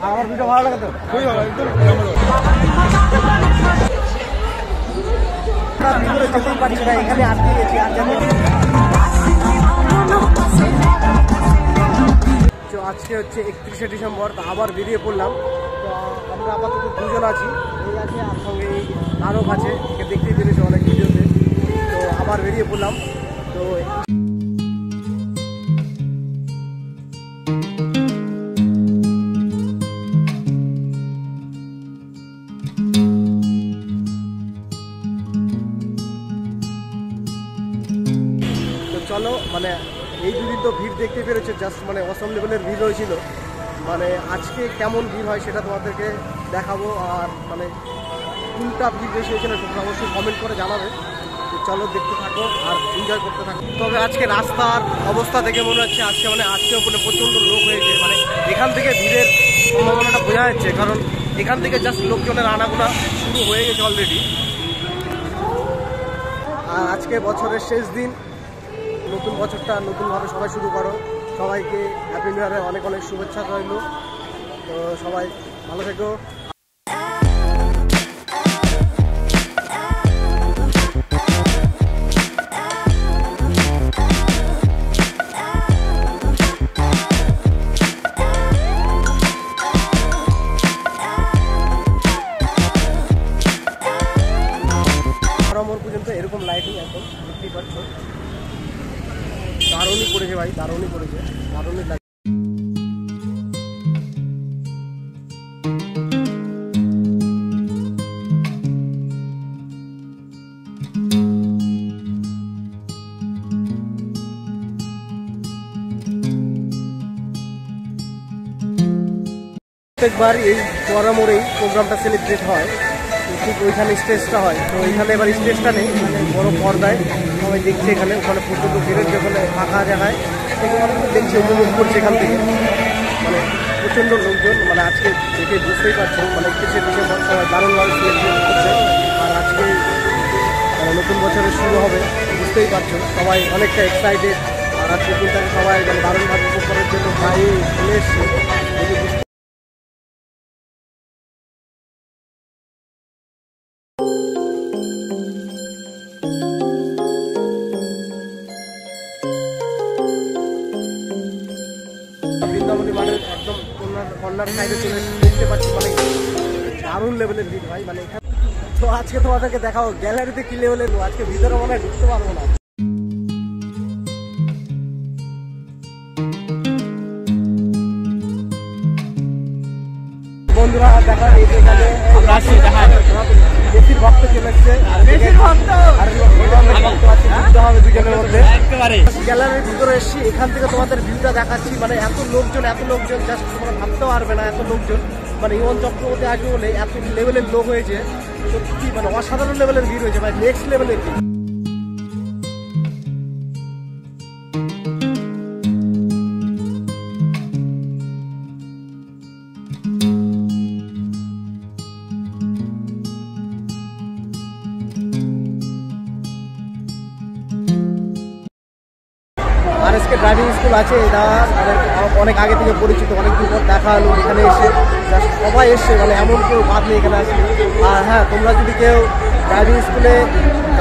আমার ভিডিও ভালো লাগে তো খুবই ভালো একদম ভিতরে যেতেই পারছি না, এখানে আটকে গেছি। আর আজকে হচ্ছে 31শে ডিসেম্বর, তো আবার বেরিয়ে পড়লাম। তো আমরা আপাতত দুজন আছি, এই আছে আর সঙ্গে এই আরও আছে, দেখতেই পেরেছি অনেক ভিডিওতে। তো আবার বেরিয়ে পড়লাম। তো চলো, মানে এই দুদিন তো ভিড় দেখতে পেরেছে, জাস্ট মানে অসম লেভেলের ভিড় হয়েছিল। মানে আজকে কেমন ভিড় হয় সেটা তোমাদেরকে দেখাবো। আর মানে কোনটা ভিড় বেশি হয়েছিল তোমরা অবশ্যই কমেন্ট করে জানাবে। তো চলো দেখতে থাকো আর এনজয় করতে থাকো। তবে আজকে রাস্তার অবস্থা দেখে মনে হচ্ছে আজকেও মানে প্রচণ্ড লোক হয়েছে। মানে এখান থেকে ভিড়ের সম্ভাবনাটা বোঝা যাচ্ছে, কারণ এখান থেকে জাস্ট লোকজনের আনাগোনা শুরু হয়ে গেছে অলরেডি। আর আজকে বছরের শেষ দিন, নতুন বছরটা নতুনভাবে সবাই শুরু করো। সবাইকে হ্যাপি নিউ ইয়ারে অনেক অনেক শুভেচ্ছা রইল। তো সবাই ভালো থেকো। মোড় পর্যন্ত এরকম লাইটিং একদম দেখতেই পাচ্ছ, দারুণই করেছে ভাই, দারুণই করেছে, দারুণই লাগে। প্রত্যেকবার এই চড়া মোড়েই প্রোগ্রামটা সেলিব্রেট হয়, ঠিক ওইখানে স্টেজটা হয়। তো এখানে এবার স্টেজটা নেই, মানে বড় পর্দায় সবাই দেখছে। এখানে ওখানে প্রচণ্ড ভিড়ের যেখানে ফাঁকা জায়গায় সেখানে দেখছে, উপভোগ করছে এখান থেকে। মানে প্রচণ্ড লোকজন, মানে আজকে দেখে বুঝতেই পারছেন, মানে 31শে ডিসেম্বর সবাই দারুণভাবে সেলিব্রেট করছে। আর আজকে নতুন বছরের শুরু হবে, বুঝতেই পারছো সবাই অনেকটা এক্সাইটেড। আর আজকে দিনটাকে সবাই মানে দারুণভাবে উপভোগ করার জন্য বাইরে চলে এসছে। বৃন্দাবনী মাঠের একদম কর্নার সাইডে চলে দেখতে পাচ্ছি, মানে দারুণ লেভেলের ভিড় ভাই। মানে এখানে তো আজকে তোমাদেরকে দেখাও গ্যালারিতে কি লেভেলের, আজকে ভিতরে মনে হয় ঢুকতে পারবো না। বন্ধুরা দেখা এখানে আমরা আসছি, বেশির ভক্ত চলে এসছে, দুজনের মধ্যে গ্যালারির ভিতরে এসছি। এখান থেকে তোমাদের ভিউটা দেখাচ্ছি, মানে এত লোকজন জাস্ট তোমরা ভাবতেও পারবে না এত লোকজন। মানে ইমন চক্রবর্তী আসবে বলে এত লেভেলের লোক হয়েছে, সত্যি মানে অসাধারণ লেভেলের ভিড় হয়েছে ভাই, নেক্সট লেভেলের ভিড়। আরএসকে ড্রাইভিং স্কুল আছে, এটা অনেক আগে থেকে পরিচিত, অনেকদিন পর দেখা হলো এখানে এসে। জাস্ট সবাই এসছে, মানে এমন কেউ বাদ নেই এখানে আসলে। আর হ্যাঁ, তোমরা যদি কেউ ড্রাইভিং স্কুলে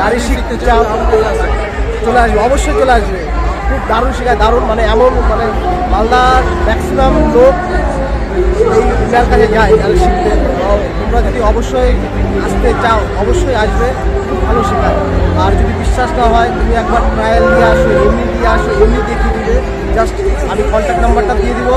গাড়ি শিখতে চাও চলে আসবে, অবশ্যই চলে আসবে। খুব দারুণ শেখায়, দারুণ মানে এমন মানে মালদার ম্যাক্সিমাম লোক এই ইন্ডিয়ার কাছে যায় গাড়ি শিখতে। তোমরা যদি অবশ্যই আসতে চাও অবশ্যই আসবে, খুব ভালো শেখায়। আর যদি বিশ্বাস না হয় তুমি একবার ট্রায়াল দিয়ে আসো, এমনি দেখিয়ে দিবে। জাস্ট আমি কন্ট্যাক্ট নাম্বারটা দিয়ে দিব,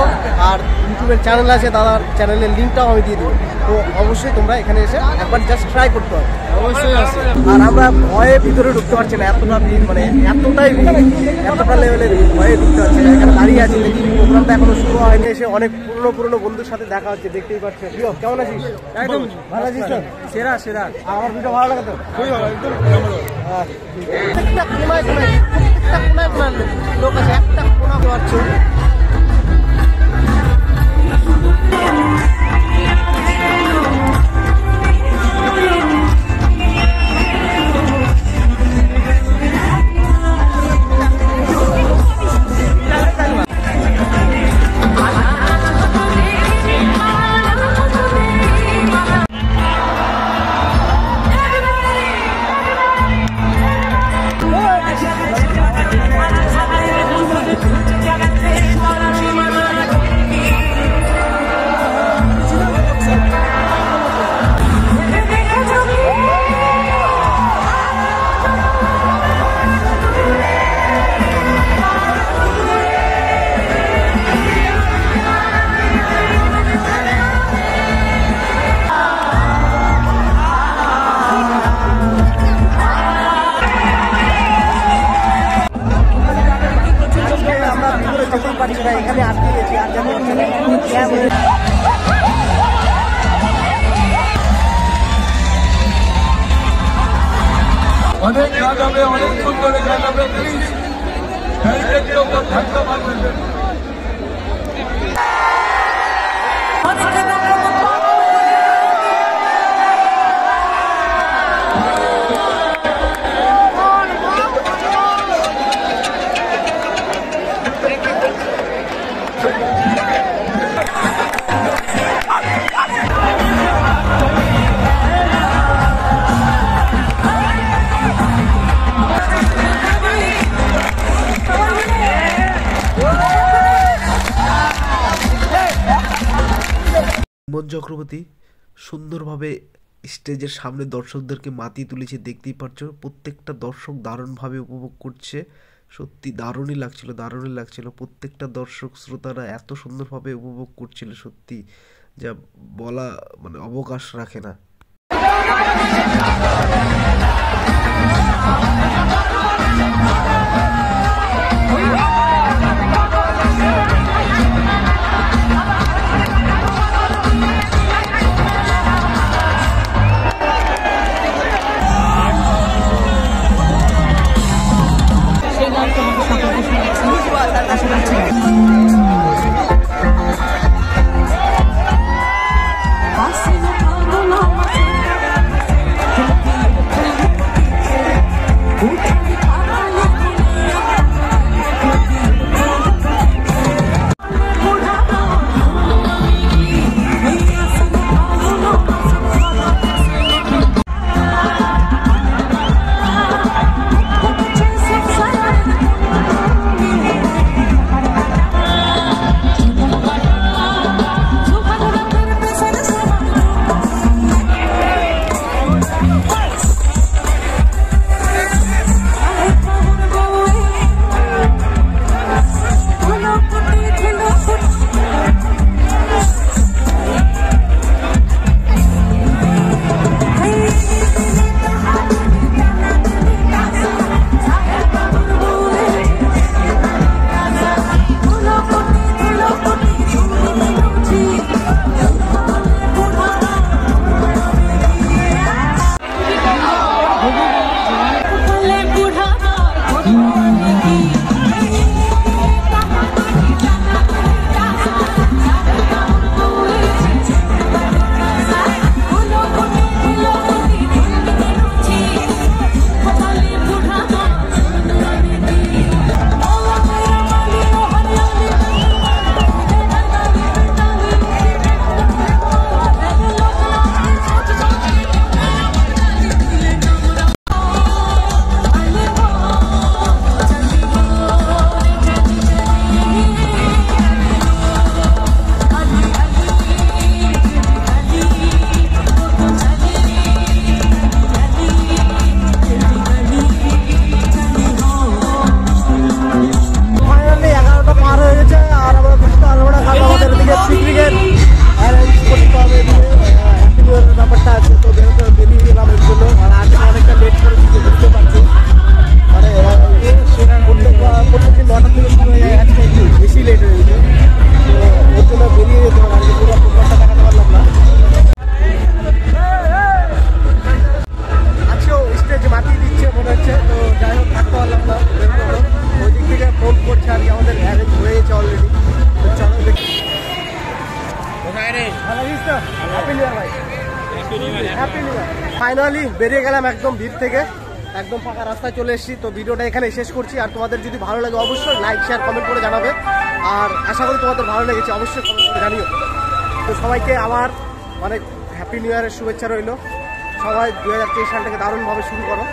আর ইউটিউবের চ্যানেল আছে, দাদার চ্যানেলের লিঙ্কটাও আমি দিয়ে দেবো। তো অবশ্যই তোমরা এখানে এসে একবার জাস্ট ট্রাই করতে হবে, অবশ্যই আসে। আর আমরা ভয়ে ভিতরে ঢুকতে পারছি না, এতটা ভিড়, মানে এতটাই ভিড়, এতটা লেভেলের ভয়ে ঢুকতে পারছি না। এখানে দাঁড়িয়ে আছি, প্রোগ্রামটা এখনো শুরু হয়নি। এসে অনেক পুরনো বন্ধুর সাথে দেখা হচ্ছে, দেখতেই পাচ্ছি। কেমন আছিস? একদম ভালো আছিস তো? সেরা। আমার ভিডিও ভালো লাগে তো? খুবই ভালো, একদম একটা কোনায় লোক আছে, একটা কোনা পাচ্ছ। তো যেতেই পারছি না, এখানে আটকে গেছি আর যেতে হচ্ছে না। অনেক গান হবে, অনেক সুন্দর গান হবে, প্লিজ ধন্যবাদ। ইমন চক্রবর্তী সুন্দরভাবে স্টেজের সামনে দর্শকদেরকে মাতিয়ে তুলেছে, দেখতেই পাচ্ছ। প্রত্যেকটা দর্শক দারুণভাবে উপভোগ করছে, সত্যি দারুণই লাগছিল। প্রত্যেকটা দর্শক শ্রোতারা এত সুন্দরভাবে উপভোগ করছিল, সত্যি যা বলা মানে অবকাশ রাখে না। ফাইনালি বেরিয়ে গেলাম একদম ভিড় থেকে, একদম ফাঁকা রাস্তায় চলে এসেছি। তো ভিডিওটা এখানে শেষ করছি। আর তোমাদের যদি ভালো লাগে অবশ্যই লাইক শেয়ার কমেন্ট করে জানাবে। আর আশা করি তোমাদের ভালো লেগেছে, অবশ্যই কমেন্ট করে জানিও। তো সবাইকে আমার অনেক হ্যাপি নিউ ইয়ারের শুভেচ্ছা রইল। সবাই 2023 সালটাকে দারুণভাবে শুরু করো।